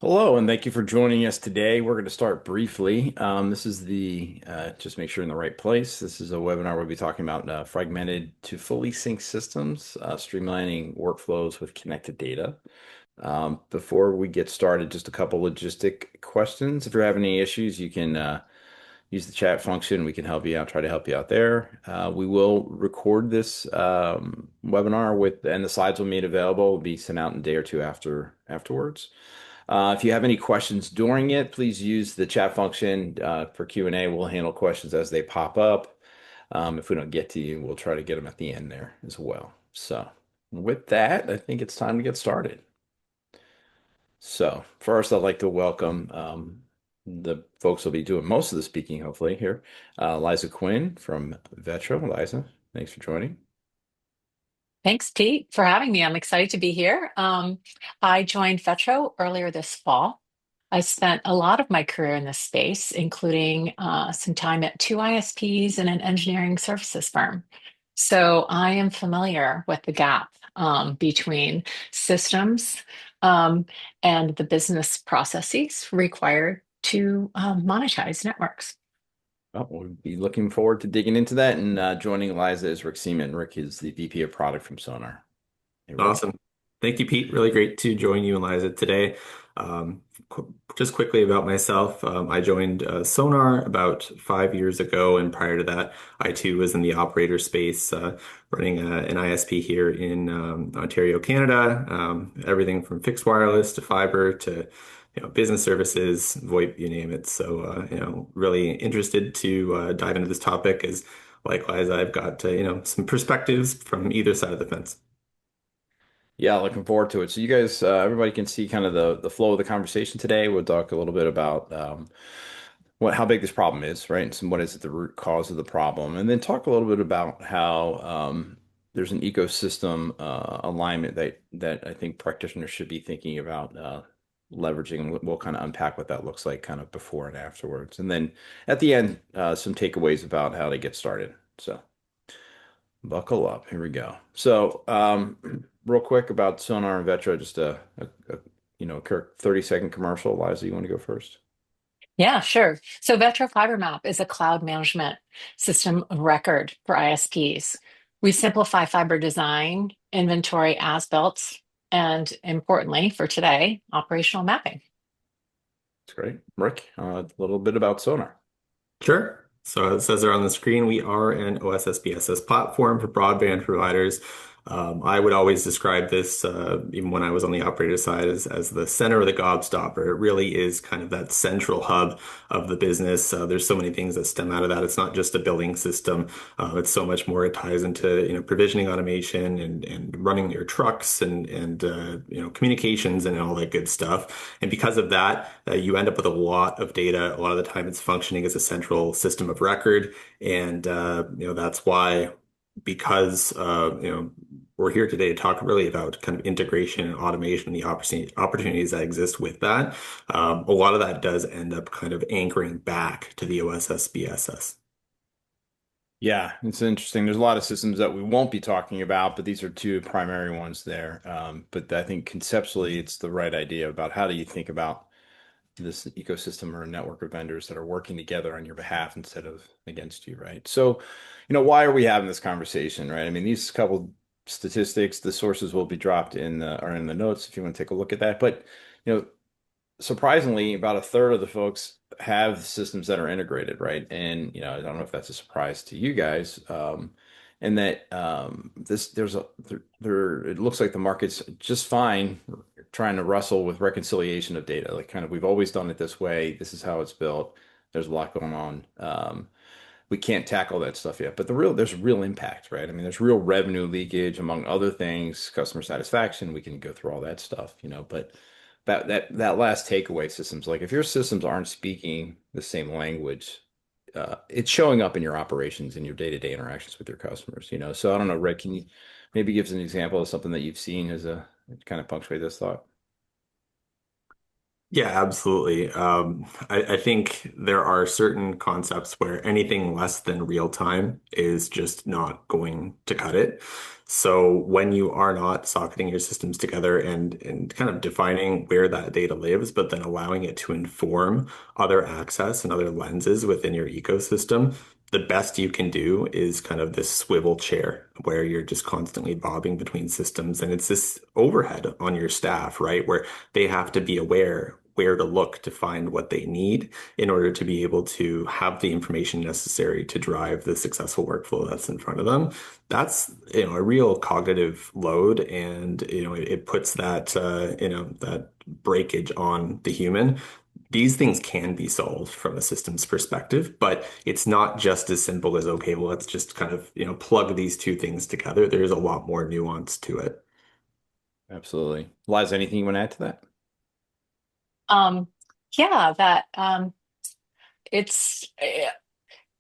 Hello, and thank you for joining us today. We're going to start briefly. This is just make sure you're in the right place. This is a webinar we'll be talking about fragmented to fully sync systems, streamlining workflows with connected data. Before we get started, just a couple logistic questions. If you're having any issues, you can use the chat function. We can help you out, try to help you out there. We will record this webinar and the slides will be made available. Will be sent out in a day or two afterwards. If you have any questions during it, please use the chat function for Q&A. We'll handle questions as they pop up. If we don't get to you, we'll try to get them at the end there as well. So with that, I think it's time to get started. So first, I'd like to welcome the folks who'll be doing most of the speaking, hopefully, here. Liza Quinn from VETRO. Liza, thanks for joining. Thanks, Pete, for having me. I'm excited to be here. I joined VETRO earlier this fall. I spent a lot of my career in this space, including some time at two ISPs and an engineering services firm. So I am familiar with the gap between systems um, and the business processes required to monetize networks. Well, we'll be looking forward to digging into that. And joining Liza is Rick Seaman. Rick is the VP of Product from Sonar. Hey, Rick. Awesome. Thank you, Pete. Really great to join you and Liza today. Just quickly about myself, I joined Sonar about 5 years ago, and prior to that, I too was in the operator space, running an ISP here in Ontario, Canada. Everything from fixed wireless to fiber to business services, VoIP, you name it. So really interested to dive into this topic. As likewise, I've got some perspectives from either side of the fence. Yeah, looking forward to it. So you guys, everybody can see kind of the flow of the conversation today. We'll talk a little bit about how big this problem is, right? And some, what is it, the root cause of the problem, and then talk a little bit about how there's an ecosystem alignment that I think practitioners should be thinking about leveraging. We'll kind of unpack what that looks like kind of before and afterwards, and then at the end, some takeaways about how to get started. So. Buckle up. Here we go. So, real quick about Sonar and VETRO, just a quick 30-second commercial. Liza, you want to go first? Yeah, sure. So Vetro Fiber Map is a cloud management system of record for ISPs. We simplify fiber design, inventory as built, and importantly for today, operational mapping. That's great. Rick, a little bit about Sonar. Sure. So it says there on the screen, we are an OSS BSS platform for broadband providers. I would always describe this, even when I was on the operator side, as the center of the gobstopper. It really is kind of that central hub of the business. There's so many things that stem out of that. It's not just a billing system. It's so much more. It ties into, provisioning automation and running your trucks and communications and all that good stuff. And because of that, you end up with a lot of data. A lot of the time it's functioning as a central system of record. And, that's why, because, we're here today to talk really about kind of integration and automation and the opportunities that exist with that. A lot of that does end up kind of anchoring back to the OSS BSS. Yeah, it's interesting. There's a lot of systems that we won't be talking about, but these are two primary ones there. But I think conceptually, it's the right idea about how do you think about this ecosystem or a network of vendors that are working together on your behalf instead of against you, right? So, why are we having this conversation, right? I mean, these couple statistics, the sources will be dropped are in the notes if you want to take a look at that. But, you know, surprisingly, about a third of the folks have systems that are integrated, right? And, I don't know if that's a surprise to you guys. And that it looks like the market's just fine trying to wrestle with reconciliation of data. Like kind of we've always done it this way. This is how it's built. There's a lot going on. We can't tackle that stuff yet, but there's real impact, right? I mean, there's real revenue leakage among other things, customer satisfaction. We can go through all that stuff, but that last takeaway systems, like if your systems aren't speaking the same language, it's showing up in your operations and your day-to-day interactions with your customers. So I don't know, Rick, can you maybe give us an example of something that you've seen as a kind of punctuate this thought? Yeah, absolutely. I think there are certain concepts where anything less than real time is just not going to cut it. So when you are not socketing your systems together and kind of defining where that data lives, but then allowing it to inform other access and other lenses within your ecosystem, the best you can do is kind of this swivel chair where you're just constantly bobbing between systems. And it's this overhead on your staff, right? Where they have to be aware where to look to find what they need in order to be able to have the information necessary to drive the successful workflow that's in front of them. That's, a real cognitive load, and it puts that that breakage on the human. These things can be solved from a systems perspective, but it's not just as simple as, okay, well, let's just kind of, plug these two things together. There's a lot more nuance to it. Absolutely. Liza, anything you want to add to that? Um, yeah, that it's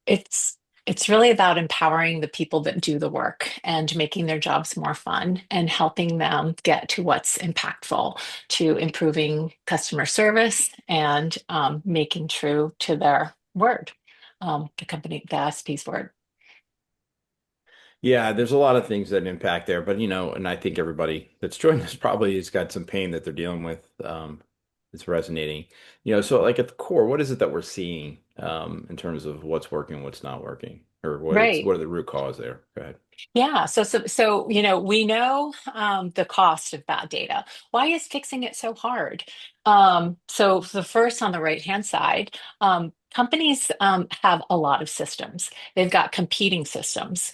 it's it's really about empowering the people that do the work and making their jobs more fun and helping them get to what's impactful to improving customer service and making true to their word, the ISP's word. Yeah, there's a lot of things that impact there, but and I think everybody that's joined us probably has got some pain that they're dealing with. It's resonating. So like at the core, what is it that we're seeing in terms of what's working, what's not working, or Right. what are the root cause there? Go ahead. Yeah, so we know the cost of bad data. Why is fixing it so hard? So the first on the right-hand side, companies have a lot of systems. They've got competing systems.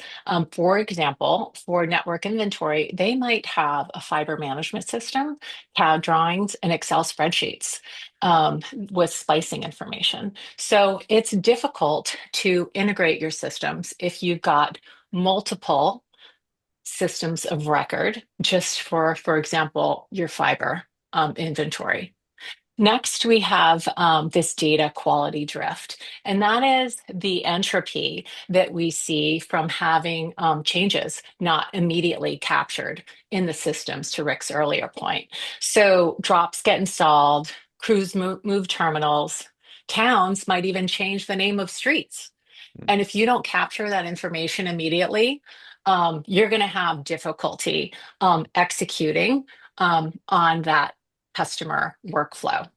For example, for network inventory, they might have a fiber management system, CAD drawings, and Excel spreadsheets with splicing information. So it's difficult to integrate your systems if you've got multiple systems of record just for example, your fiber inventory. Next, we have this data quality drift, and that is the entropy that we see from having changes not immediately captured in the systems, to Rick's earlier point. So drops get installed, crews move terminals, towns might even change the name of streets, and if you don't capture that information immediately, you're going to have difficulty executing on that customer workflow.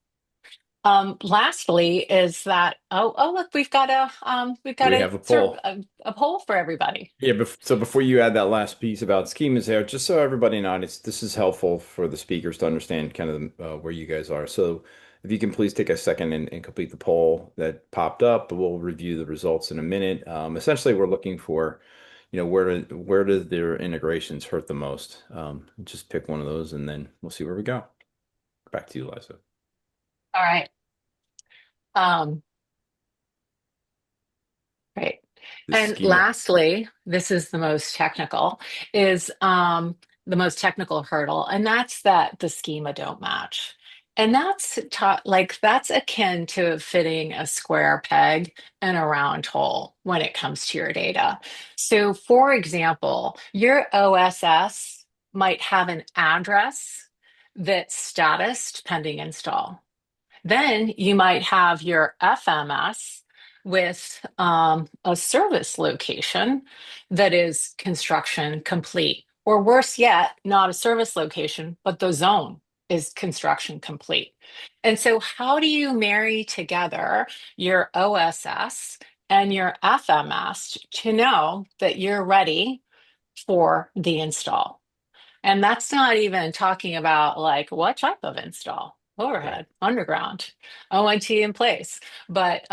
Lastly, is that look, we've got We a have a sort of poll. a poll for everybody. Yeah, so before you add that last piece about schemas there, just so everybody knows, this is helpful for the speakers to understand kind of where you guys are. So if you can please take a second and complete the poll that popped up, we'll review the results in a minute. Essentially, we're looking for, where do their integrations hurt the most? Just pick one of those, and then we'll see where we go. Back to you, Liza. All right. Um, Right. The And schema. lastly, this is is the most technical hurdle, and that's that the schema don't match. And that's akin to fitting a square peg in a round hole when it comes to your data. So, for example, your OSS might have an address that's status pending install. Then you might have your FMS with a service location that is construction complete. Or worse yet, not a service location, but the zone is construction complete. And so, how do you marry together your OSS and your FMS to know that you're ready for the install? And that's not even talking about like what type of install, Right. overhead, underground, ONT in place. But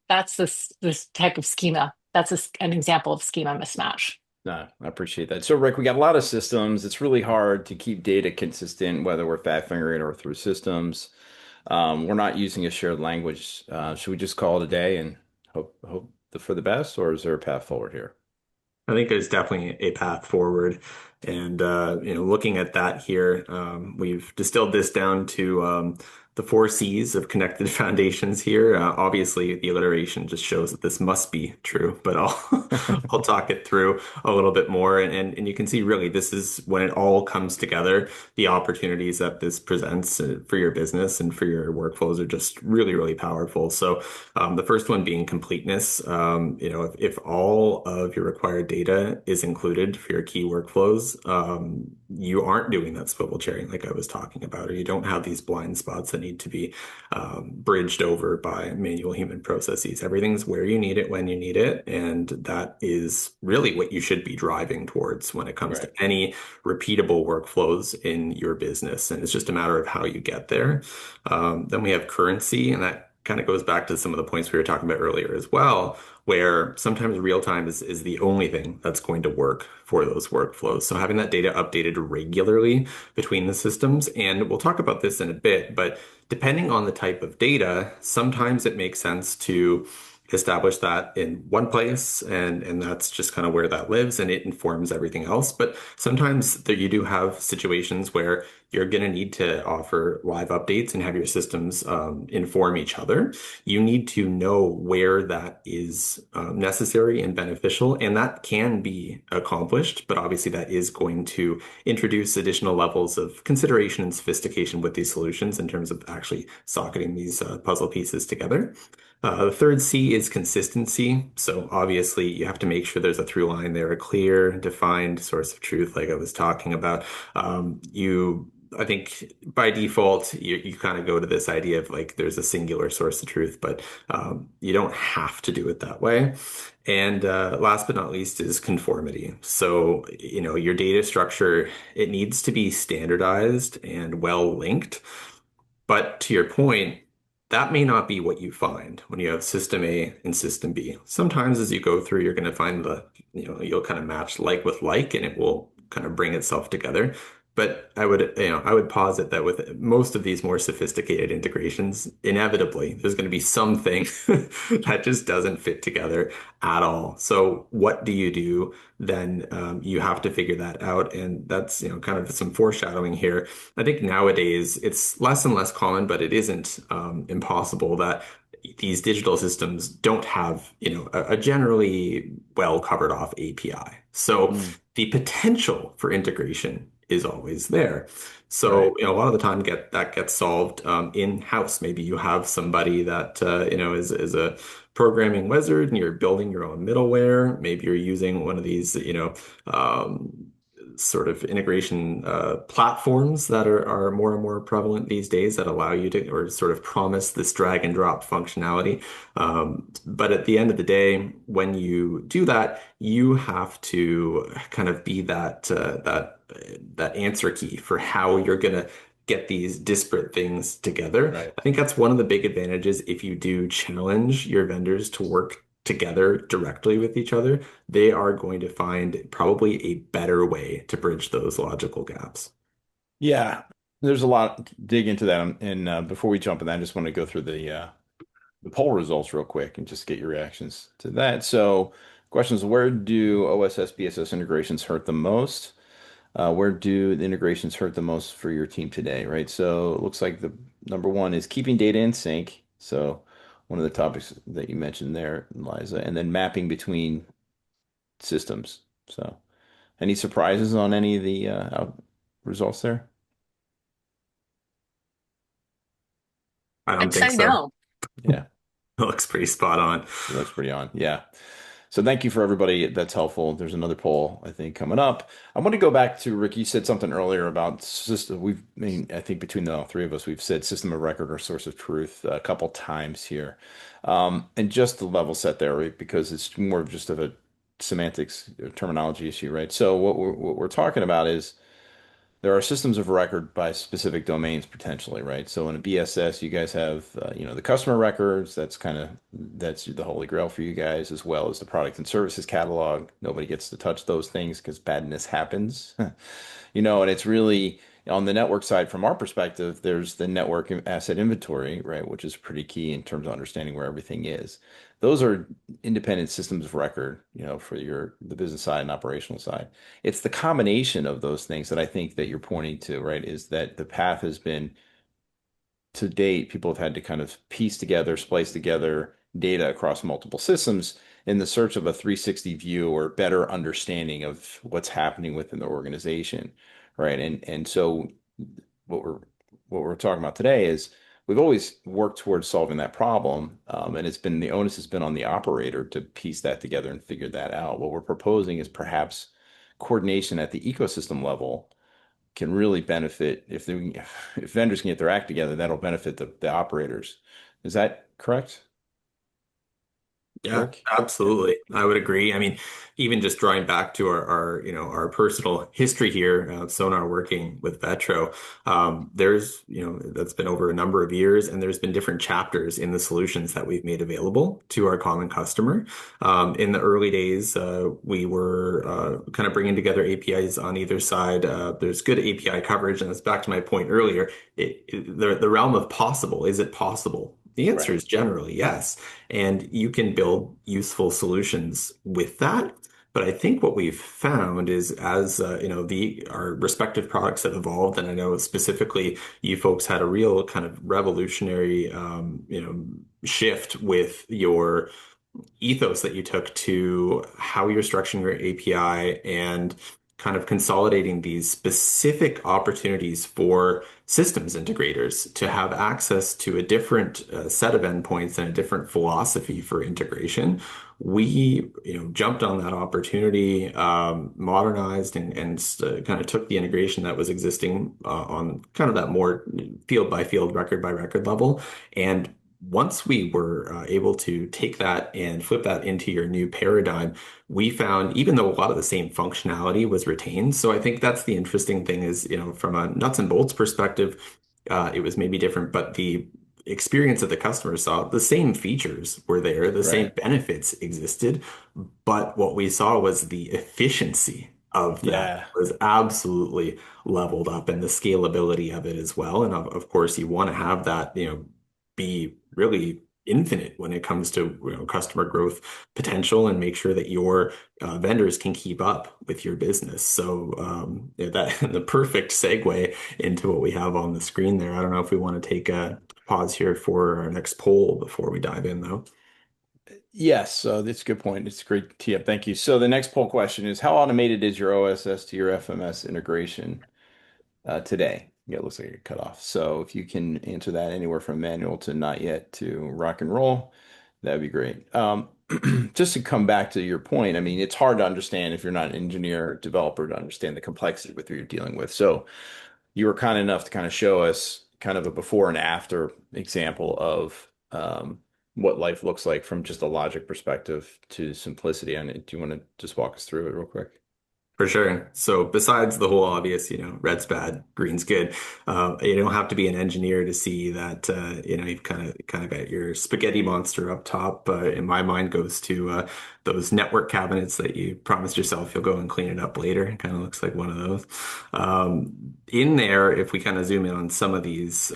that's this type of schema. That's an example of schema mismatch. No, I appreciate that. So, Rick, we got a lot of systems. It's really hard to keep data consistent, whether we're fat fingering or through systems. We're not using a shared language. Should we just call it a day and hope for the best, or is there a path forward here? I think there's definitely a path forward. And looking at that here, we've distilled this down to the four C's of connected foundations here. Obviously, the alliteration just shows that this must be true, but I'll I'll talk it through a little bit more. And you can see really this is when it all comes together, the opportunities that this presents for your business and for your workflows are just really, really powerful. So the first one being completeness. If all of your required data is included for your key workflows, you aren't doing that swivel chairing like I was talking about, or you don't have these blind spots that need to be bridged over by manual human processes. Everything's where you need it when you need it, and that is really what you should be driving towards when it comes to Right. any repeatable workflows in your business. And it's just a matter of how you get there. Then we have currency, and that kind of goes back to some of the points we were talking about earlier as well, where sometimes real time is the only thing that's going to work for those workflows. So having that data updated regularly between the systems, and we'll talk about this in a bit, but depending on the type of data, sometimes it makes sense to establish that in one place and that's just kind of where that lives and it informs everything else. But sometimes there you do have situations where you're going to need to offer live updates and have your systems inform each other. You need to know where that is necessary and beneficial, and that can be accomplished, but obviously that is going to introduce additional levels of consideration and sophistication with these solutions in terms of actually socketing these puzzle pieces together. The third C is consistency. So obviously you have to make sure there's a through line there, a clear, defined source of truth, like I was talking about. I think by default, you kind of go to this idea of like there's a singular source of truth, but you don't have to do it that way. And last but not least is conformity. So, your data structure, it needs to be standardized and well linked. But to your point, that may not be what you find when you have system A and system B. Sometimes as you go through, you're going to find you'll kind of match like with like and it will kind of bring itself together. But I would posit that with most of these more sophisticated integrations, inevitably there's going to be something that just doesn't fit together at all. So what do you do? Then you have to figure that out. And that's, kind of some foreshadowing here. I think nowadays it's less and less common, but it isn't impossible that these digital systems don't have, a generally well covered off API. So Mm, the potential for integration is always there. So, right. a lot of the time that gets solved in-house. Maybe you have somebody that is a programming wizard and you're building your own middleware. Maybe you're using one of these, um, sort of integration platforms that are more and more prevalent these days that allow you to or sort of promise this drag and drop functionality. But at the end of the day, when you do that, you have to kind of be that answer key for how you're gonna get these disparate things together. Right. I think that's one of the big advantages if you do challenge your vendors to work together directly with each other, they are going to find probably a better way to bridge those logical gaps. Yeah, there's a lot to dig into that. And before we jump in, I just want to go through the poll results real quick and just get your reactions to that. So, questions: where do OSS BSS integrations hurt the most? Where do the integrations hurt the most for your team today, right? So it looks like the number one is keeping data in sync. So one of the topics that you mentioned there, Liza, and then mapping between systems. So any surprises on any of the results there? I don't I'd think say so. no. Yeah, It looks pretty spot on. it looks pretty on. Yeah. So thank you for everybody. That's helpful. There's another poll, I think, coming up. I want to go back to Rick. You said something earlier about system. I think between the all three of us, we've said system of record or source of truth a couple times here. And just the level set there, right? Because it's more of just of a semantics terminology issue, right? So what we're talking about is there are systems of record by specific domains potentially, right? So in a BSS, you guys have, the customer records. That's the holy grail for you guys, as well as the product and services catalog. Nobody gets to touch those things because badness happens, and it's really On the network side, from our perspective, there's the network asset inventory, right, which is pretty key in terms of understanding where everything is. Those are independent systems of record, for the business side and operational side. It's the combination of those things that I think that you're pointing to, right, is that the path has been to date, people have had to kind of piece together, splice together data across multiple systems in the search of a 360 view or better understanding of what's happening within the organization, right? And so what we're what we're talking about today is we've always worked towards solving that problem, and the onus has been on the operator to piece that together and figure that out. What we're proposing is perhaps coordination at the ecosystem level can really benefit if vendors can get their act together, that'll benefit the operators. Is that correct, Yeah, Rick? Yeah. absolutely. I would agree. I mean, even just drawing back to our personal history here, Sonar working with VETRO, there's, that's been over a number of years, and there's been different chapters in the solutions that we've made available to our common customer. In the early days, we were kind of bringing together APIs on either side. There's good API coverage, and that's back to my point earlier. The realm of possible, is it possible? The answer Right. is generally yes. And you can build useful solutions with that. But I think what we've found is as our respective products have evolved, and I know specifically you folks had a real kind of revolutionary shift with your ethos that you took to how you're structuring your API and kind of consolidating these specific opportunities for systems integrators to have access to a different set of endpoints and a different philosophy for integration. We, jumped on that opportunity, modernized and kind of took the integration that was existing on kind of that more field by field, record by record level, and once we were able to take that and flip that into your new paradigm, we found even though a lot of the same functionality was retained. So I think that's the interesting thing is, from a nuts and bolts perspective, it was maybe different, but the experience that the customer saw, the same features were there, the same Right. benefits existed, but what we saw was the efficiency of that Yeah. was absolutely leveled up and the scalability of it as well. And of course, you want to have that, be really infinite when it comes to customer growth potential and make sure that your vendors can keep up with your business. So yeah, that the perfect segue into what we have on the screen there. I don't know if we want to take a pause here for our next poll before we dive in, though. Yes, so that's a good point. It's a great tee up. Thank you. So the next poll question is, how automated is your OSS to your FMS integration today? Yeah, it looks like it cut off. So if you can answer that anywhere from manual to not yet to rock and roll, that'd be great. Just to come back to your point, I mean, it's hard to understand if you're not an engineer or developer to understand the complexity with who you're dealing with. So you were kind enough to kind of show us kind of a before and after example of what life looks like from just a logic perspective to simplicity. And do you want to just walk us through it real quick? For sure. So besides the whole obvious, red's bad, green's good. You don't have to be an engineer to see that, you've kind of got your spaghetti monster up top. In my mind, goes to those network cabinets that you promised yourself you'll go and clean it up later. It kind of looks like one of those. In there, if we kind of zoom in on some of these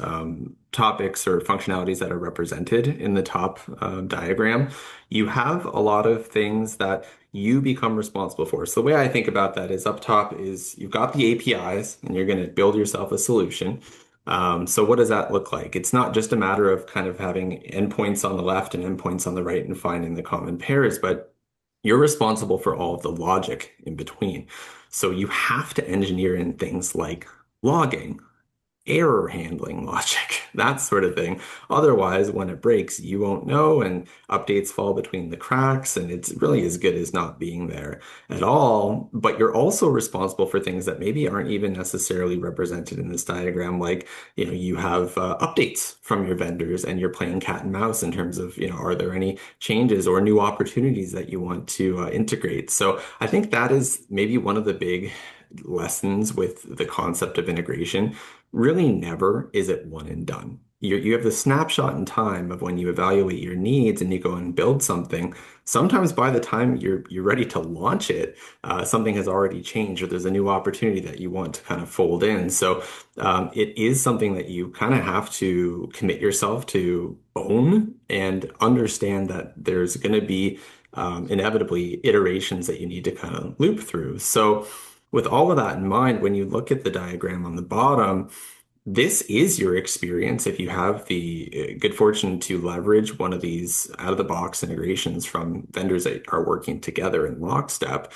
topics or functionalities that are represented in the top diagram, you have a lot of things that you become responsible for. So the way I think about that is up top is you've got the APIs and you're going to build yourself a solution. So what does that look like? It's not just a matter of kind of having endpoints on the left and endpoints on the right and finding the common pairs, but you're responsible for all of the logic in between. So you have to engineer in things like logging, error handling logic, that sort of thing. Otherwise, when it breaks, you won't know, and updates fall between the cracks, and it's really as good as not being there at all. But you're also responsible for things that maybe aren't even necessarily represented in this diagram, like, you have updates from your vendors, and you're playing cat and mouse in terms of, are there any changes or new opportunities that you want to integrate? So I think that is maybe one of the big lessons with the concept of integration. Really never is it one and done. you have the snapshot in time of when you evaluate your needs and you go and build something. Sometimes by the time you're ready to launch it, something has already changed or there's a new opportunity that you want to kind of fold in. So it is something that you kind of have to commit yourself to own and understand that there's going to be inevitably iterations that you need to kind of loop through. So with all of that in mind, when you look at the diagram on the bottom, this is your experience if you have the good fortune to leverage one of these out-of-the-box integrations from vendors that are working together in lockstep.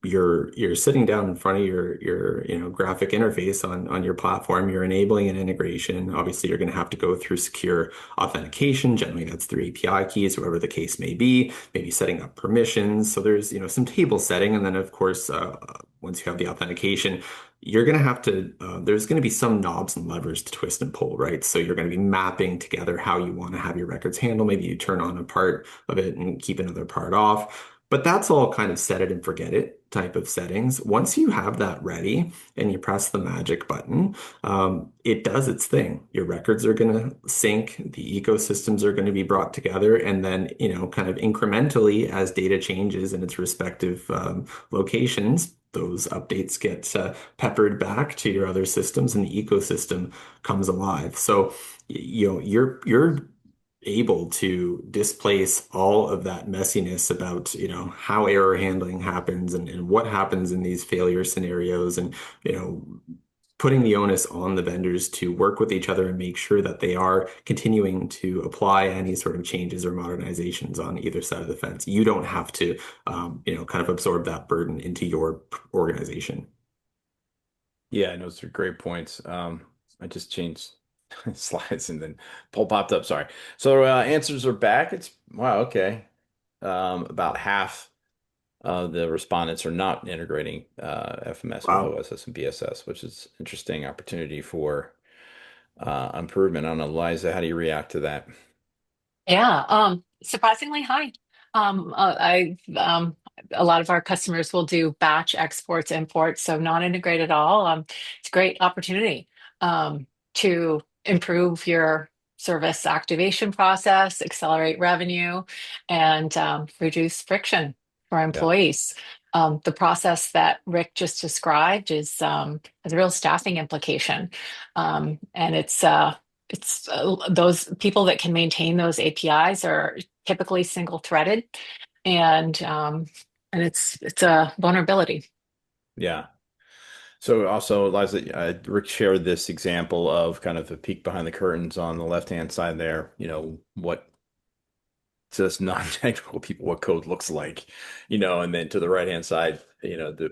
You're sitting down in front of your graphic interface on your platform. You're enabling an integration. Obviously, you're going to have to go through secure authentication. Generally, that's through API keys, whoever the case may be. Maybe setting up permissions. So there's some table setting, and then of course, once you have the authentication, you're going to have to. There's going to be some knobs and levers to twist and pull, right? So you're going to be mapping together how you want to have your records handle. Maybe you turn on a part of it and keep another part off. But that's all kind of set it and forget it type of settings. Once you have that ready and you press the magic button, it does its thing. Your records are going to sync, the ecosystems are going to be brought together, and then, kind of incrementally as data changes in its respective locations, those updates get peppered back to your other systems and the ecosystem comes alive. So, you're able to displace all of that messiness about, how error handling happens and what happens in these failure scenarios and, putting the onus on the vendors to work with each other and make sure that they are continuing to apply any sort of changes or modernizations on either side of the fence. You don't have to, kind of absorb that burden into your organization. Yeah, those are great points. I just changed slides and then poll popped up. Sorry. So answers are back. It's wow. Okay. About half of the respondents are not integrating FMS with Wow. OSS and BSS, which is interesting opportunity for improvement. I don't know, Liza, how do you react to that? Yeah, surprisingly high. I A lot of our customers will do batch exports, imports, so not integrate at all. It's a great opportunity to improve your service activation process, accelerate revenue, and reduce friction for Yeah. employees. The process that Rick just described has a real staffing implication, and it's those people that can maintain those APIs are typically single-threaded, and it's a vulnerability. Yeah. So also, Liza, Rick shared this example of kind of a peek behind the curtains on the left-hand side there, what to us non-technical people what code looks like, and then to the right-hand side,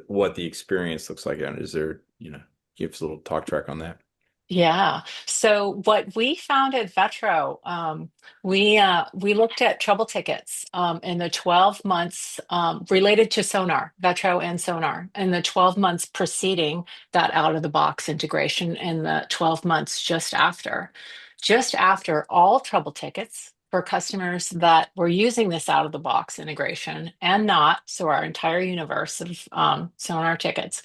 what the experience looks like. And is there, give us a little talk track on that? Yeah. So what we found at VETRO, we looked at trouble tickets in the 12 months related to Sonar, VETRO and Sonar, in the 12 months preceding that out of the box integration, and the 12 months just after. Just after, all trouble tickets for customers that were using this out of the box integration and not, so our entire universe of Sonar tickets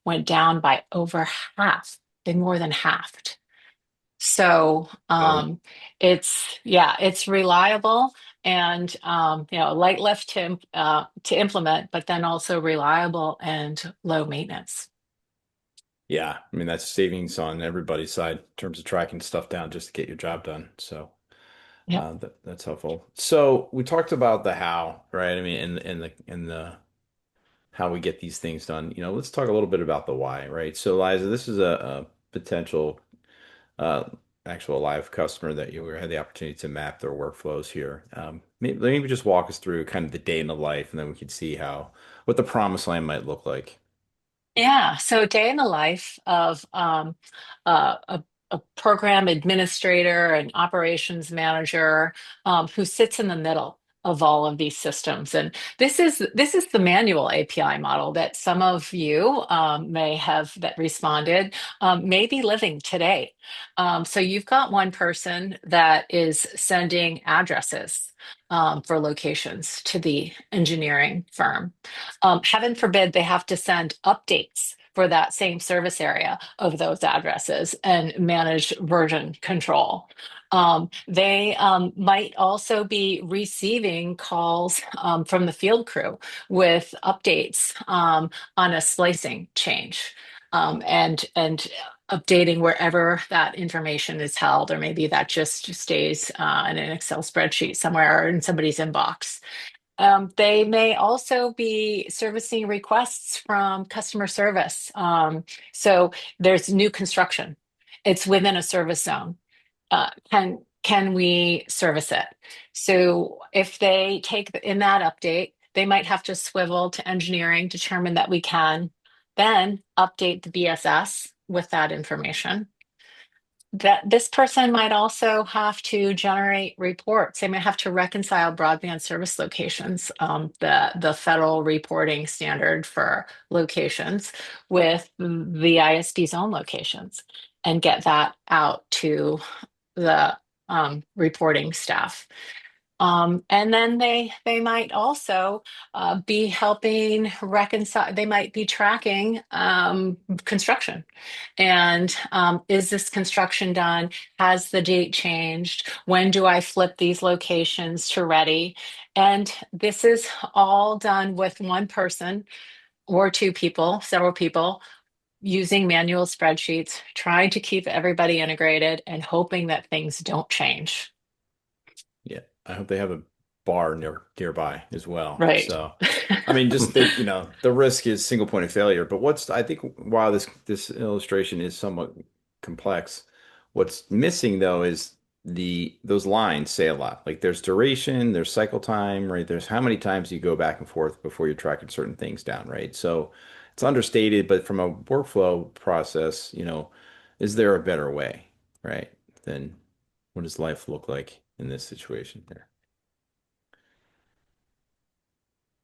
went down by over half. They more than halved. So Wow. it's reliable and light lift to implement, but then also reliable and low maintenance. Yeah, I mean that's savings on everybody's side in terms of tracking stuff down just to get your job done. So Yep. that's helpful. So we talked about the how, right? I mean, in the how we get these things done. Let's talk a little bit about the why, right? So Liza, this is a potential uh, actual live customer that you had the opportunity to map their workflows here. Maybe just walk us through kind of the day in the life, and then we can see what the promised land might look like. Yeah, so day in the life of a program administrator and operations manager who sits in the middle of all of these systems. And this is the manual API model that some of you may have that responded may be living today. So you've got one person that is sending addresses for locations to the engineering firm. Heaven forbid they have to send updates for that same service area of those addresses and manage version control. They might also be receiving calls from the field crew with updates on a splicing change, and updating wherever that information is held, or maybe that just stays in an Excel spreadsheet somewhere or in somebody's inbox. They may also be servicing requests from customer service. So there's new construction. It's within a service zone. Can we service it? So if they take in that update, they might have to swivel to engineering, determine that we can, then update the BSS with that information. That this person might also have to generate reports. They might have to reconcile broadband service locations, the federal reporting standard for locations, with the ISP's own locations, and get that out to the reporting staff. And then they might also be helping reconcile. They might be tracking construction, and is this construction done? Has the date changed? When do I flip these locations to ready? And this is all done with one person or two people, several people, using manual spreadsheets, trying to keep everybody integrated and hoping that things don't change. Yeah, I hope they have a bar nearby as well. Right. So, I mean, just the, the risk is single point of failure. But I think while this illustration is somewhat complex, what's missing though is those lines say a lot. Like there's duration, there's cycle time, right? There's how many times you go back and forth before you're tracking certain things down, right? So it's understated, but from a workflow process, is there a better way, right? Then what does life look like in this situation there?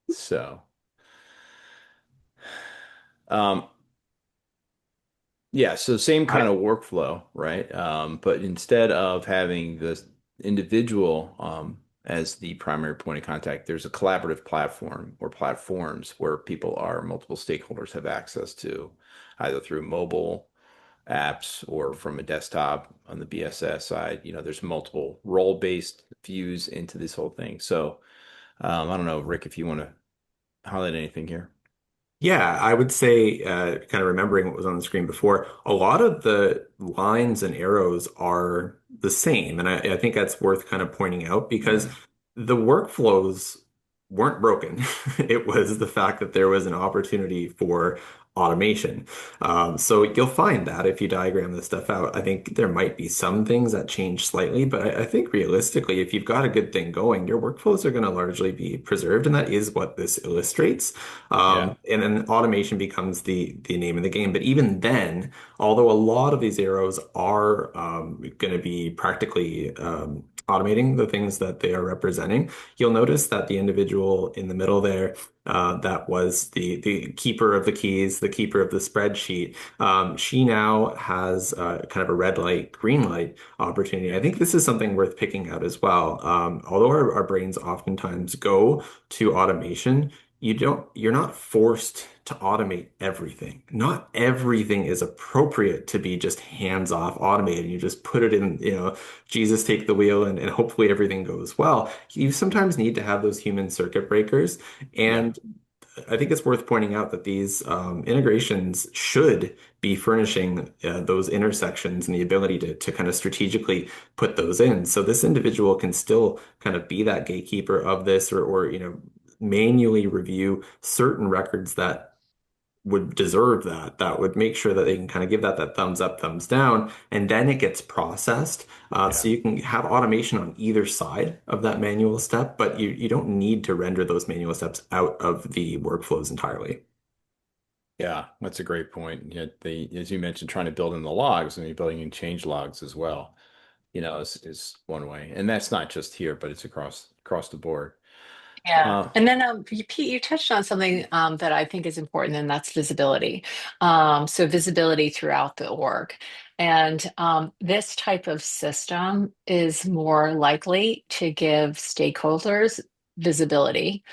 So, um, yeah, so same kind I, of workflow, right? But instead of having the individual as the primary point of contact, there's a collaborative platform or platforms where multiple stakeholders have access to, either through mobile apps or from a desktop on the BSS side. There's multiple role-based views into this whole thing. So, I don't know, Rick, if you want to highlight anything here. Yeah, I would say, kind of remembering what was on the screen before, a lot of the lines and arrows are the same. And I think that's worth kind of pointing out because the workflows weren't broken. It was the fact that there was an opportunity for automation. So you'll find that if you diagram this stuff out, I think there might be some things that change slightly, but I think realistically, if you've got a good thing going, your workflows are going to largely be preserved, and that is what this illustrates. Yeah. And then automation becomes the name of the game. But even then, although a lot of these arrows are going to be practically automating the things that they are representing, you'll notice that the individual in the middle there, that was the keeper of the keys, the keeper of the spreadsheet. She now has kind of a red light, green light opportunity. I think this is something worth picking out as well. Although our brains oftentimes go to automation, you're not forced to automate everything. Not everything is appropriate to be just hands-off automated. You just put it in, Jesus take the wheel and hopefully everything goes well. You sometimes need to have those human circuit breakers. Yeah. And I think it's worth pointing out that these integrations should be furnishing those intersections and the ability to kind of strategically put those in. So this individual can still kind of be that gatekeeper of this, or manually review certain records that would deserve that would make sure that they can kind of give that thumbs up, thumbs down, and then it gets processed. So Yeah. you can have automation on either side of that manual step, but you don't need to render those manual steps out of the workflows entirely. Yeah, that's a great point. Yeah, as you mentioned, trying to build in the logs and you're building in change logs as well, is one way. And that's not just here, but it's across the board. Yeah. Uh, And then Pete, you touched on something that I think is important, and that's visibility. So visibility throughout the org. And this type of system is more likely to give stakeholders visibility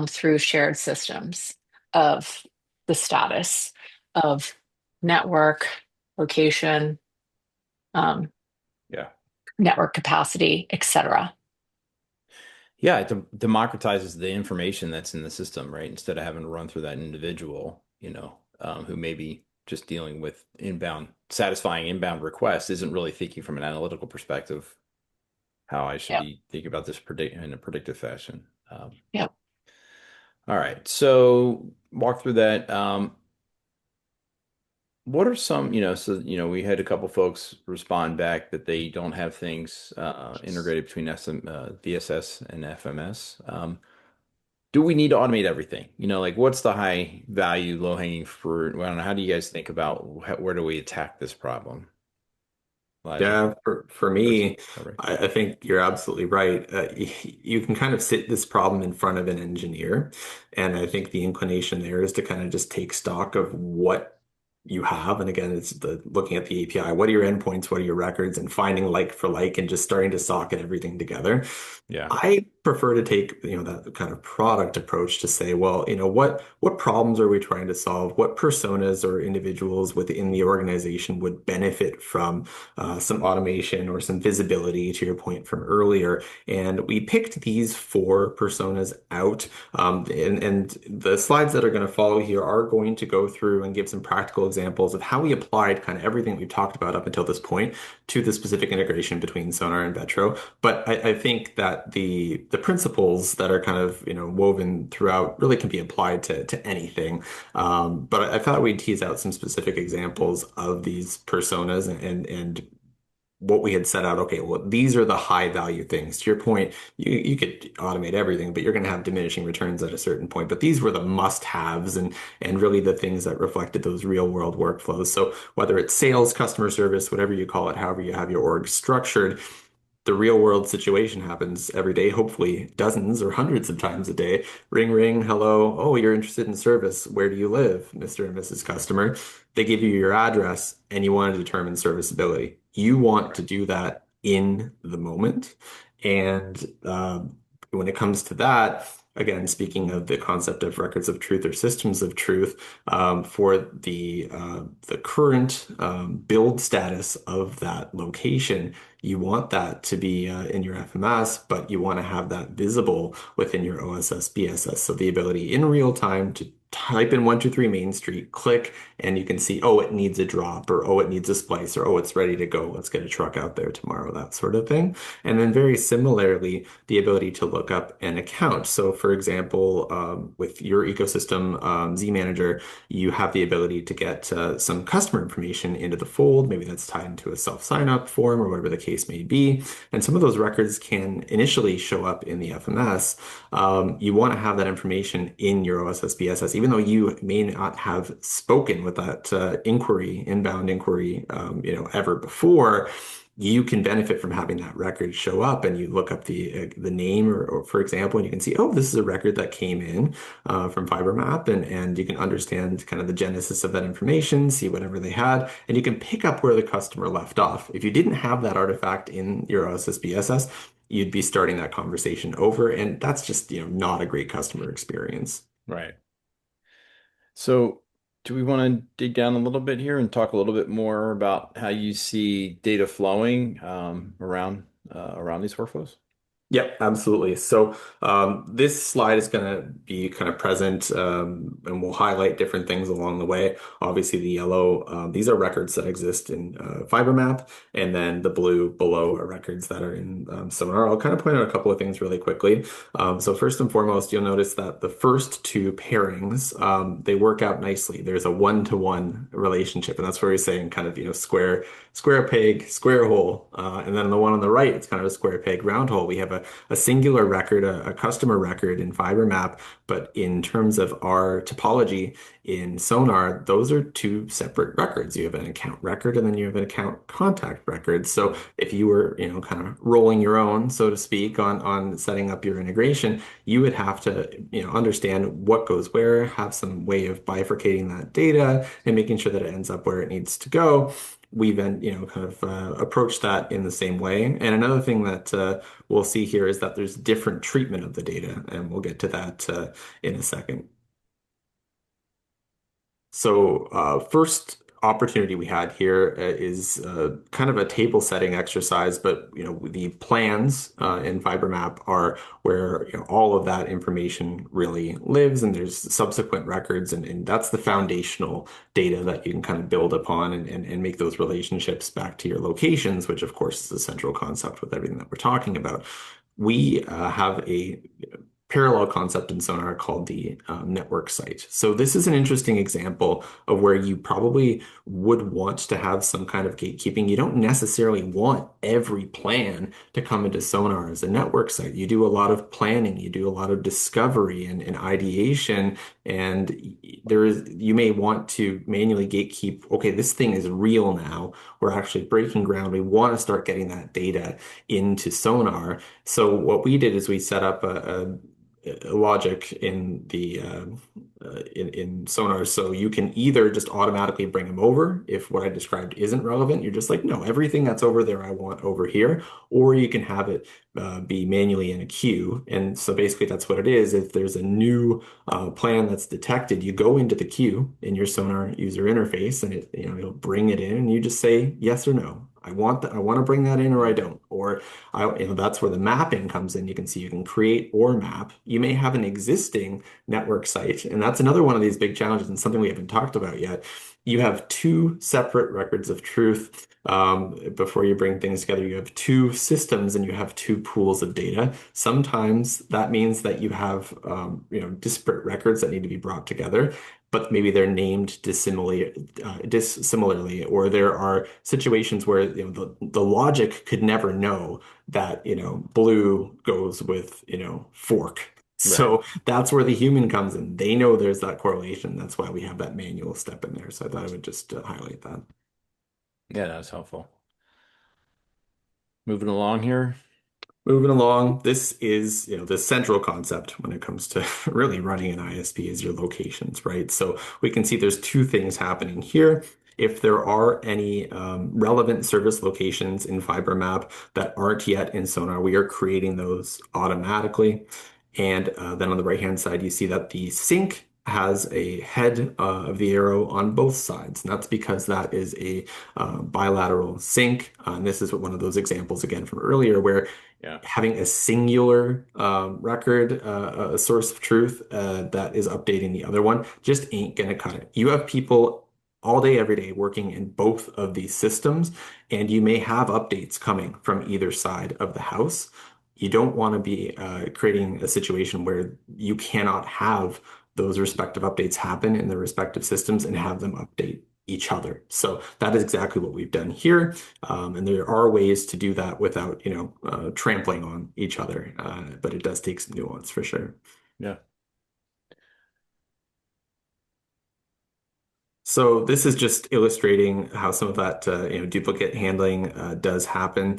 through shared systems of the status. of network, location, um, Yeah. network capacity, etc. Yeah, it democratizes the information that's in the system, right? Instead of having to run through that individual, who may be just dealing with satisfying inbound requests, isn't really thinking from an analytical perspective how I should Yep. be thinking about this predict in a predictive fashion. Yep. All right, so walk through that. What are some, we had a couple folks respond back that they don't have things integrated between BSS and FMS. Do we need to automate everything? Like what's the high value, low hanging fruit? I don't know. How do you guys think about where do we attack this problem? Elijah, Yeah, for first. me, Cover. I think you're absolutely right. You can kind of sit this problem in front of an engineer, and I think the inclination there is to kind of just take stock of what you have. And again, it's looking at the API. What are your endpoints? What are your records? And finding like for like, and just starting to socket everything together. Yeah. I prefer to take, that kind of product approach to say, well, what problems are we trying to solve? What personas or individuals within the organization would benefit from some automation or some visibility, to your point from earlier? And we picked these four personas out. And the slides that are going to follow here are going to go through and give some practical examples of how we applied kind of everything we've talked about up until this point to the specific integration between Sonar and VETRO. But I think that the principles that are kind of woven throughout really can be applied to anything. But I thought we'd tease out some specific examples of these personas and what we had set out. Okay, well, these are the high value things. To your point, you could automate everything, but you're going to have diminishing returns at a certain point. But these were the must-haves and really the things that reflected those real world workflows. So whether it's sales, customer service, whatever you call it, however you have your org structured, the real world situation happens every day, hopefully dozens or hundreds of times a day. Ring, ring, hello. Oh, you're interested in service. Where do you live, Mr. and Mrs. Customer? They give you your address and you want to determine serviceability. You want to do that in the moment. And when it comes to that, again, speaking of the concept of records of truth or systems of truth, for the current build status of that location, you want that to be in your FMS, but you want to have that visible within your OSS BSS. So the ability in real time to type in 123 Main Street, click, and you can see, oh, it needs a drop, or oh, it needs a splice, or oh, it's ready to go. Let's get a truck out there tomorrow, that sort of thing. And then very similarly, the ability to look up an account. So for example, with your ecosystem Z Manager, you have the ability to get some customer information into the fold. Maybe that's tied into a self sign up form or whatever the case may be. And some of those records can initially show up in the FMS. You want to have that information in your OSS BSS, even though you may not have spoken with that inbound inquiry, ever before. You can benefit from having that record show up, and you look up the name, or for example, and you can see, oh, this is a record that came in from FiberMap, and you can understand kind of the genesis of that information, see whatever they had, and you can pick up where the customer left off. If you didn't have that artifact in your OSS BSS, you'd be starting that conversation over, and that's just not a great customer experience. Right. So, do we want to dig down a little bit here and talk a little bit more about how you see data flowing around these workflows? Yep, absolutely. So this slide is going to be kind of present, and we'll highlight different things along the way. Obviously, the yellow, these are records that exist in FiberMap, and then the blue below are records that are in Sonar. I'll kind of point out a couple of things really quickly. So first and foremost, you'll notice that the first two pairings, they work out nicely. There's a one-to-one relationship, and that's where we're saying kind of, square peg, square hole. And then the one on the right, it's kind of a square peg, round hole. We have a singular record, a customer record in FiberMap, but in terms of our topology in Sonar, those are two separate records. You have an account record and then you have an account contact record. So if you were, kind of rolling your own, so to speak, on setting up your integration, you would have to, understand what goes where, have some way of bifurcating that data and making sure that it ends up where it needs to go. We then, kind of approach that in the same way. And another thing that we'll see here is that there's different treatment of the data, and we'll get to that in a second. So, first opportunity we had here is kind of a table setting exercise, but the plans in FiberMap are where all of that information really lives, and there's subsequent records, and that's the foundational data that you can kind of build upon and make those relationships back to your locations, which of course is the central concept with everything that we're talking about. We have a parallel concept in Sonar called the network site. So this is an interesting example of where you probably would want to have some kind of gatekeeping. You don't necessarily want every plan to come into Sonar as a network site. You do a lot of planning, you do a lot of discovery and ideation, and you may want to manually gatekeep, okay, this thing is real now. We're actually breaking ground. We want to start getting that data into Sonar. So what we did is we set up a logic in the in Sonar, so you can either just automatically bring them over if what I described isn't relevant. You're just like, no, everything that's over there I want over here, or you can have it be manually in a queue. And so basically, that's what it is. If there's a new plan that's detected, you go into the queue in your Sonar user interface, and it'll bring it in, and you just say yes or no. I want that. I want to bring that in, or I don't. Or that's where the mapping comes in. You can see you can create or map. You may have an existing network site, and that's another one of these big challenges and something we haven't talked about yet. You have two separate records of truth. Before you bring things together, you have two systems and you have two pools of data. Sometimes that means that you have disparate records that need to be brought together, but maybe they're named dissimilarly, or there are situations where the logic could never know that blue goes with fork. Right. So that's where the human comes in. They know there's that correlation. That's why we have that manual step in there. So I thought I would just highlight that. Yeah, that's helpful. Moving along here. Moving along, this is, the central concept when it comes to really running an ISP is your locations, right? So we can see there's two things happening here. If there are any relevant service locations in FiberMap that aren't yet in Sonar, we are creating those automatically. And then on the right-hand side, you see that the sync has a head of the arrow on both sides. And that's because that is a bilateral sync. And this is one of those examples again from earlier where Yeah. having a singular record, a source of truth that is updating the other one just ain't gonna cut it. You have people all day, every day working in both of these systems, and you may have updates coming from either side of the house. You don't want to be creating a situation where you cannot have those respective updates happen in the respective systems and have them update each other. So that is exactly what we've done here. And there are ways to do that without, trampling on each other. But it does take some nuance for sure. Yeah. So this is just illustrating how some of that, duplicate handling does happen.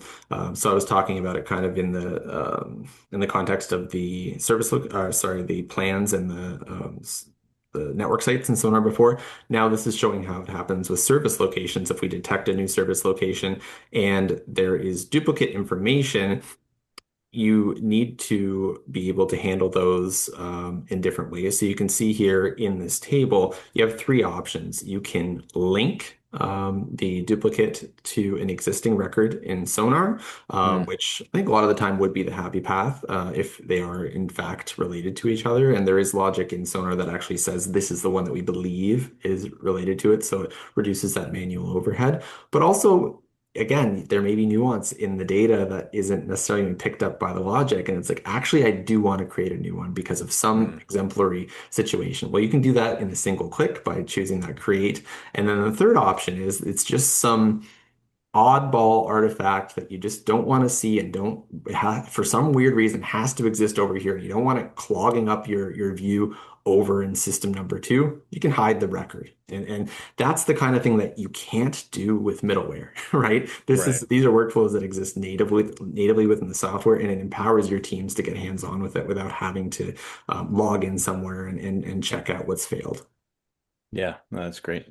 So I was talking about it kind of in the context of the the plans and the network sites and Sonar before. Now this is showing how it happens with service locations. If we detect a new service location and there is duplicate information, you need to be able to handle those in different ways. So you can see here in this table, you have three options. You can link the duplicate to an existing record in Sonar, Mm, which I think a lot of the time would be the happy path if they are in fact related to each other. And there is logic in Sonar that actually says this is the one that we believe is related to it. So it reduces that manual overhead. But also, again, there may be nuance in the data that isn't necessarily even picked up by the logic. And it's like, actually, I do want to create a new one because of some mm, exemplary situation. Well, you can do that in a single click by choosing that create. And then the third option is it's just some oddball artifact that you just don't want to see and don't for some weird reason has to exist over here. You don't want it clogging up your view over in system number two. You can hide the record. And that's the kind of thing that you can't do with middleware, right? right. These are workflows that exist natively within the software, and it empowers your teams to get hands-on with it without having to log in somewhere and check out what's failed. Yeah, no, that's great.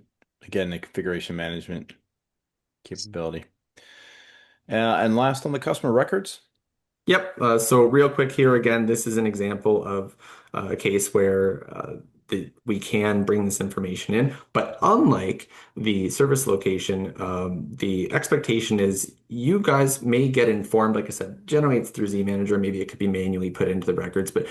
Again, the configuration management capability. And last on the customer records. Yep. So real quick here again, this is an example of a case where we can bring this information in. But unlike the service location, the expectation is you guys may get informed, like I said, generally it's through Z Manager, maybe it could be manually put into the records, but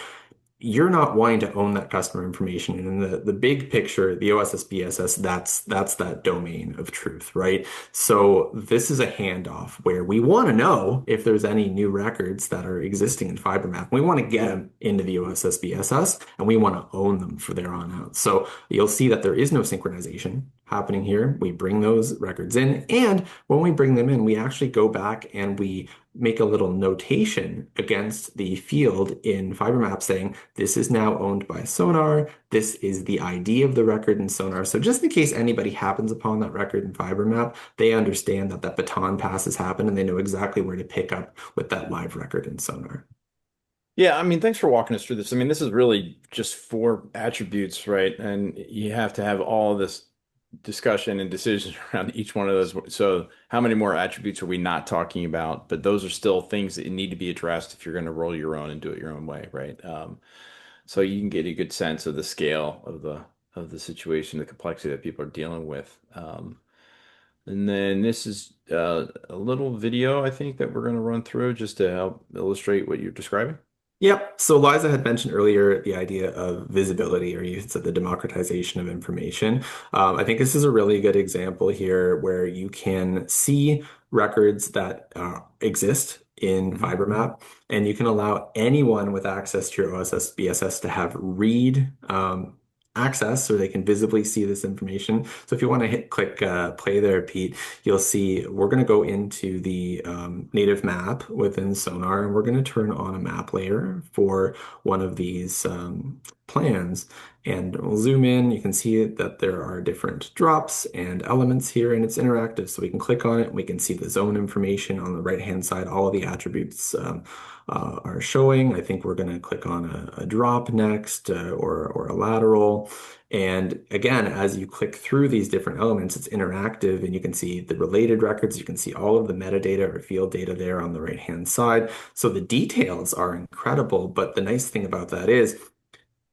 you're not wanting to own that customer information. And in the big picture, the OSS BSS, that's that domain of truth, right? So this is a handoff where we want to know if there's any new records that are existing in FiberMap. We want to get them into the OSS BSS and we want to own them for there on out. So you'll see that there is no synchronization happening here. We bring those records in, and when we bring them in, we actually go back and we make a little notation against the field in FiberMap saying this is now owned by Sonar. This is the ID of the record in Sonar. So just in case anybody happens upon that record in FiberMap, they understand that that baton pass has happened and they know exactly where to pick up with that live record in Sonar. Yeah, I mean, thanks for walking us through this. I mean, this is really just four attributes, right? And you have to have all this discussion and decision around each one of those. So, how many more attributes are we not talking about? But those are still things that need to be addressed if you're going to roll your own and do it your own way, right? So you can get a good sense of the scale of the situation, the complexity that people are dealing with. And then this is a little video, I think, that we're going to run through just to help illustrate what you're describing. Yep. So Liza had mentioned earlier the idea of visibility, or you said the democratization of information. I think this is a really good example here where you can see records that exist in Mhm. FiberMap, and you can allow anyone with access to your OSS BSS to have read access so they can visibly see this information. So if you want to hit click play there, Pete, you'll see we're going to go into the native map within Sonar, and we're going to turn on a map layer for one of these plans. And we'll zoom in. You can see that there are different drops and elements here, and it's interactive. So we can click on it. We can see the zone information on the right-hand side. All of the attributes are showing. I think we're going to click on a drop next or a lateral. And again, as you click through these different elements, it's interactive and you can see the related records. You can see all of the metadata or field data there on the right-hand side. So the details are incredible. But the nice thing about that is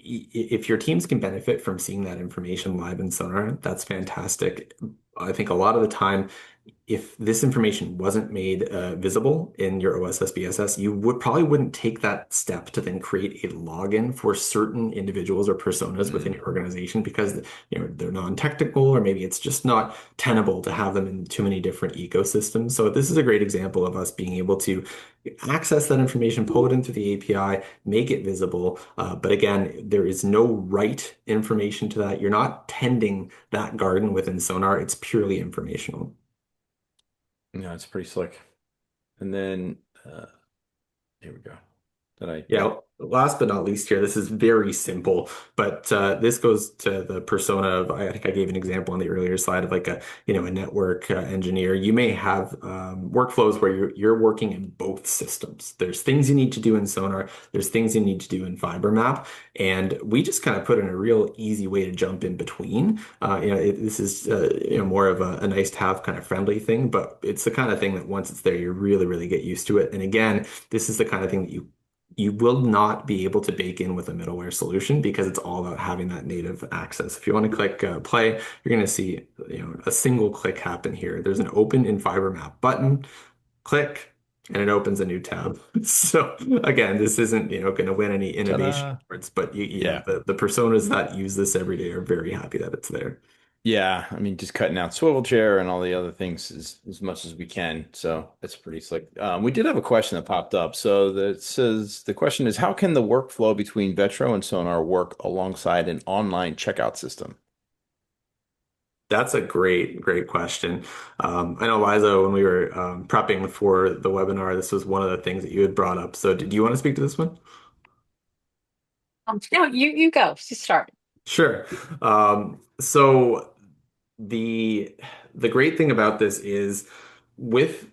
if your teams can benefit from seeing that information live in Sonar, that's fantastic. I think a lot of the time, if this information wasn't made visible in your OSS BSS, you wouldn't take that step to then create a login for certain individuals or personas within Mm. your organization because they're non-technical or maybe it's just not tenable to have them in too many different ecosystems. So this is a great example of us being able to access that information, pull it into the API, make it visible. But again, there is no right information to that. You're not tending that garden within Sonar. It's purely informational. Yeah, it's pretty slick. And then here we go. Did I? Yeah, last but not least here, this is very simple, but this goes to the persona of, I think I gave an example on the earlier slide of like a network engineer. You may have workflows where you're working in both systems. There's things you need to do in Sonar, there's things you need to do in FiberMap, and we just kind of put in a real easy way to jump in between. This is more of a nice to have kind of friendly thing, but it's the kind of thing that once it's there, you really, really get used to it. And again, this is the kind of thing that you will not be able to bake in with a middleware solution because it's all about having that native access. If you want to click play, you're going to see a single click happen here. There's an open in FiberMap button, click, and it opens a new tab. So again, this isn't going to win any innovation Ta-da. awards, but Yeah. the personas that use this every day are very happy that it's there. Yeah, I mean, just cutting out swivel chair and all the other things as much as we can. So it's pretty slick. We did have a question that popped up. So that says the question is, how can the workflow between VETRO and Sonar work alongside an online checkout system? That's a great, great question. I know, Liza, when we were prepping for the webinar, this was one of the things that you had brought up. So, did you want to speak to this one? No, you go. You start. Sure. So the great thing about this is and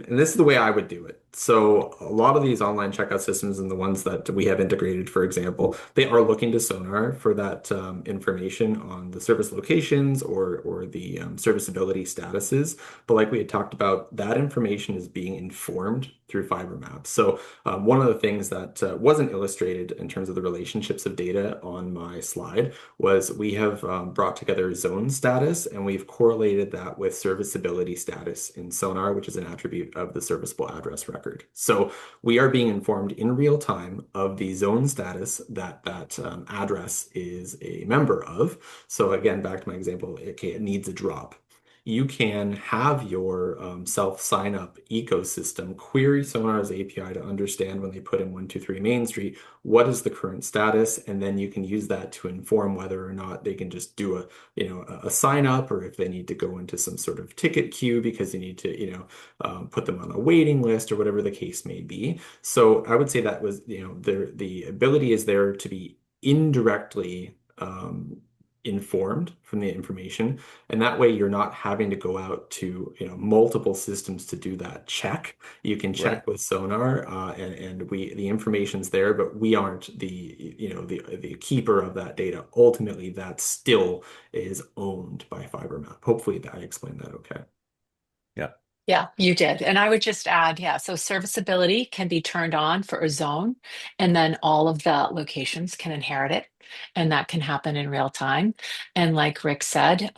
this is the way I would do it. So a lot of these online checkout systems and the ones that we have integrated, for example, they are looking to Sonar for that information on the service locations or the serviceability statuses. But like we had talked about, that information is being informed through fiber maps. So one of the things that wasn't illustrated in terms of the relationships of data on my slide was we have brought together zone status and we've correlated that with serviceability status in Sonar, which is an attribute of the serviceable address record. So we are being informed in real time of the zone status that address is a member of. So again, back to my example, okay, it needs a drop. You can have your self sign up ecosystem query Sonar's API to understand when they put in 123 Main Street, what is the current status, and then you can use that to inform whether or not they can just do a sign up, or if they need to go into some sort of ticket queue because you need to put them on a waiting list or whatever the case may be. So I would say that was the ability is there to be indirectly informed from the information, and that way you're not having to go out to multiple systems to do that check. You can Right. check with Sonar, and the information's there, but we aren't the keeper of that data. Ultimately, that still is owned by FiberMap. Hopefully, that I explained that okay. Yeah. Yeah, you did. And I would just add, yeah, so serviceability can be turned on for a zone, and then all of the locations can inherit it, and that can happen in real time. And like Rick said,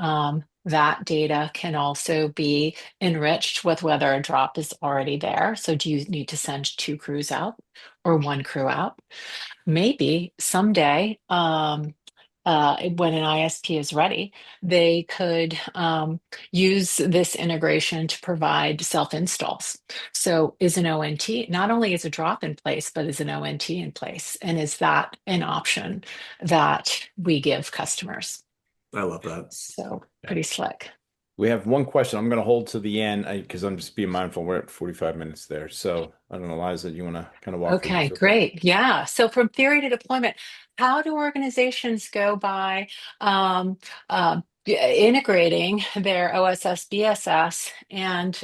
that data can also be enriched with whether a drop is already there. So do you need to send two crews out or one crew out? Maybe someday, when an ISP is ready, they could use this integration to provide self-installs. So is an ONT, not only is a drop in place, but is an ONT in place? And is that an option that we give customers? I love that. So Yeah. pretty slick. We have one question I'm going to hold to the end because I'm just being mindful. We're at 45 minutes there. So I don't know, Liza, you want to kind of walk through Okay, this real quick? great. Yeah. So from theory to deployment, how do organizations go by um, integrating their OSS, BSS, and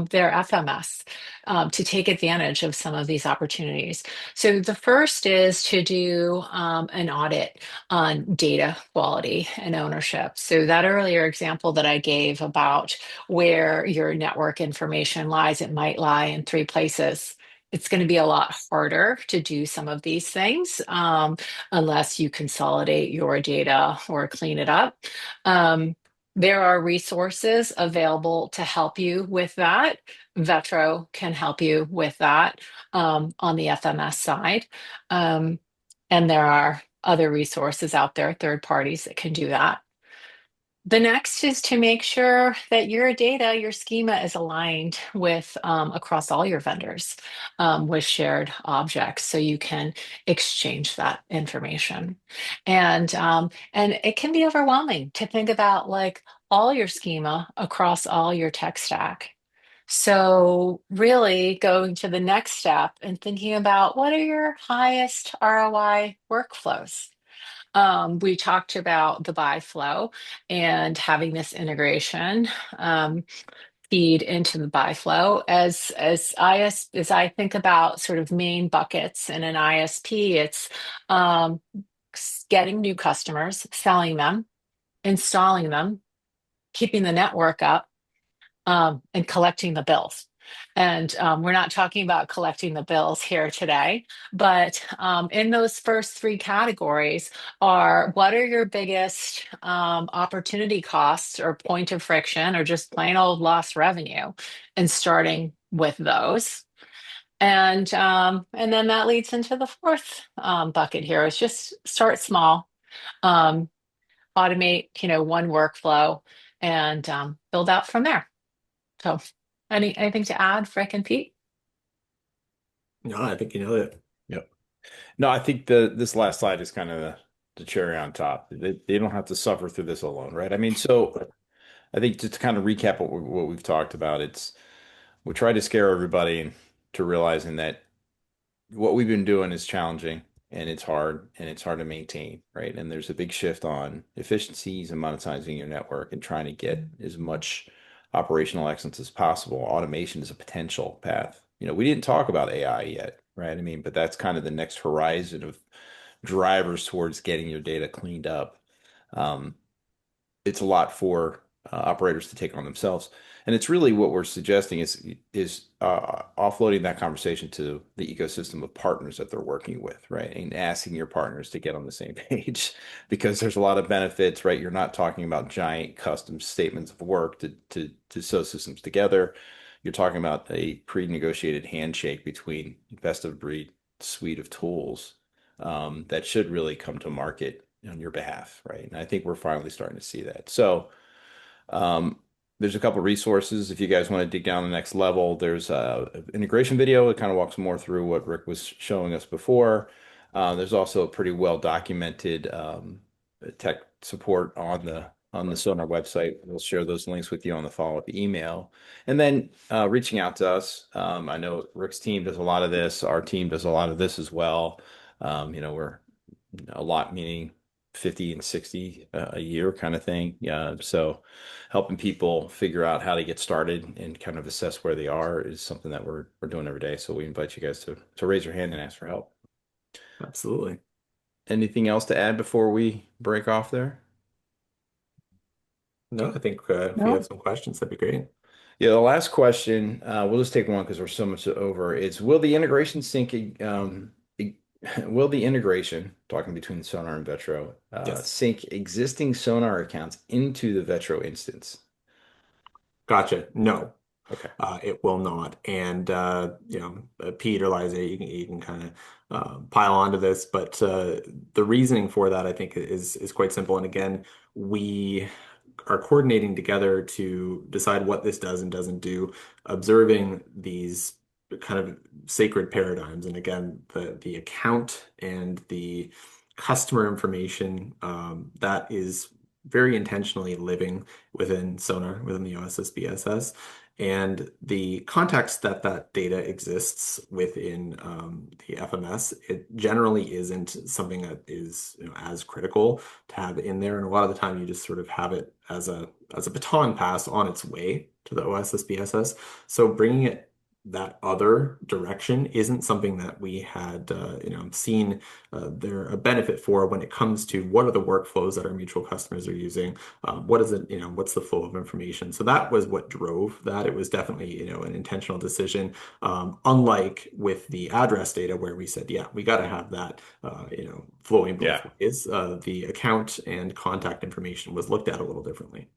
their FMS to take advantage of some of these opportunities? So the first is to do an audit on data quality and ownership. So that earlier example that I gave about where your network information lies, it might lie in three places. It's going to be a lot harder to do some of these things unless you consolidate your data or clean it up. There are resources available to help you with that. VETRO can help you with that on the FMS side. Um, and there are other resources out there, third parties that can do that. The next is to make sure that your data, your schema is aligned with across all your vendors with shared objects, so you can exchange that information. And it can be overwhelming to think about like all your schema across all your tech stack. So really going to the next step and thinking about what are your highest ROI workflows. We talked about the buy flow and having this integration feed into the buy flow. As I think about sort of main buckets in an ISP, it's um, getting new customers, selling them, installing them, keeping the network up, and collecting the bills. And we're not talking about collecting the bills here today, but in those first three categories are what are your biggest opportunity costs or point of friction or just plain old lost revenue, and starting with those. And then that leads into the fourth bucket here is just start small, um, automate, one workflow, and build out from there. So, anything to add, Frick and Pete? No, I think you know it. Yep. No, I think this last slide is kind of the cherry on top. They don't have to suffer through this alone, right? I mean, so I think just to kind of recap what we've talked about, we try to scare everybody into realizing that what we've been doing is challenging and it's hard to maintain, right? And there's a big shift on efficiencies and monetizing your network and trying to get as much operational excellence as possible. Automation is a potential path we didn't talk about AI yet, right? I mean, but that's kind of the next horizon of drivers towards getting your data cleaned up. Um, it's a lot for operators to take on themselves. And it's really what we're suggesting is offloading that conversation to the ecosystem of partners that they're working with, right? And asking your partners to get on the same page because there's a lot of benefits, right? You're not talking about giant custom statements of work to sew systems together. You're talking about a pre-negotiated handshake between best of breed suite of tools that should really come to market on your behalf, right? And I think we're finally starting to see that. So um, there's a couple resources if you guys want to dig down the next level. There's a integration video. It kind of walks more through what Rick was showing us before. There's also a pretty well documented tech support on the Sonar website. We'll share those links with you on the follow-up email. And then reaching out to us. I know Rick's team does a lot of this. Our team does a lot of this as well. We're a lot meaning 50 and 60 a year kind of thing. Yeah. So helping people figure out how to get started and kind of assess where they are is something that we're doing every day. So we invite you guys to raise your hand and ask for help. Absolutely. Anything else to add before we break off there? No, I think if you have No. some questions, that'd be great. Yeah, the last question, we'll just take one because we're so much over. Is will the integration e- will the integration, talking between Sonar and VETRO, Yes. sync existing Sonar accounts into the VETRO instance? Gotcha. No. Okay. It will not. And Pete or Liza, you can kind of pile onto this, but the reasoning for that, I think, is quite simple. And again, we are coordinating together to decide what this does and doesn't do, observing these kind of sacred paradigms. And again, the account and the customer information that is very intentionally living within Sonar, within the OSS BSS. And the context that that data exists within the FMS, it generally isn't something that is as critical to have in there. And a lot of the time, you just sort of have it as a baton pass on its way to the OSS BSS. So bringing it that other direction isn't something that we had seen there a benefit for when it comes to what are the workflows that our mutual customers are using, what is it, what's the flow of information. So that was what drove that. It was definitely an intentional decision, unlike with the address data where we said, yeah, we got to have that flowing both Yeah. ways. The account and contact information was looked at a little differently.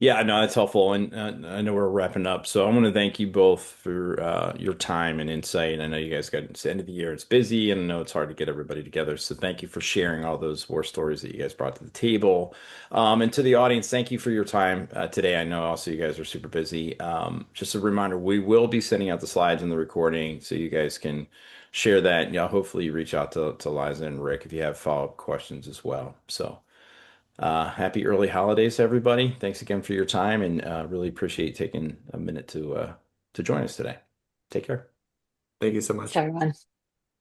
Yeah, no, that's helpful. And I know we're wrapping up. So I want to thank you both for your time and insight. I know you guys got it's the end of the year. It's busy and I know it's hard to get everybody together. So thank you for sharing all those war stories that you guys brought to the table. And to the audience, thank you for your time today. I know also you guys are super busy. Just a reminder, we will be sending out the slides and the recording so you guys can share that. Hopefully you reach out to Liza and Rick if you have follow-up questions as well. So. Happy early holidays, everybody. Thanks again for your time and really appreciate taking a minute to join us today. Take care. Thank you so Thanks, much. everyone.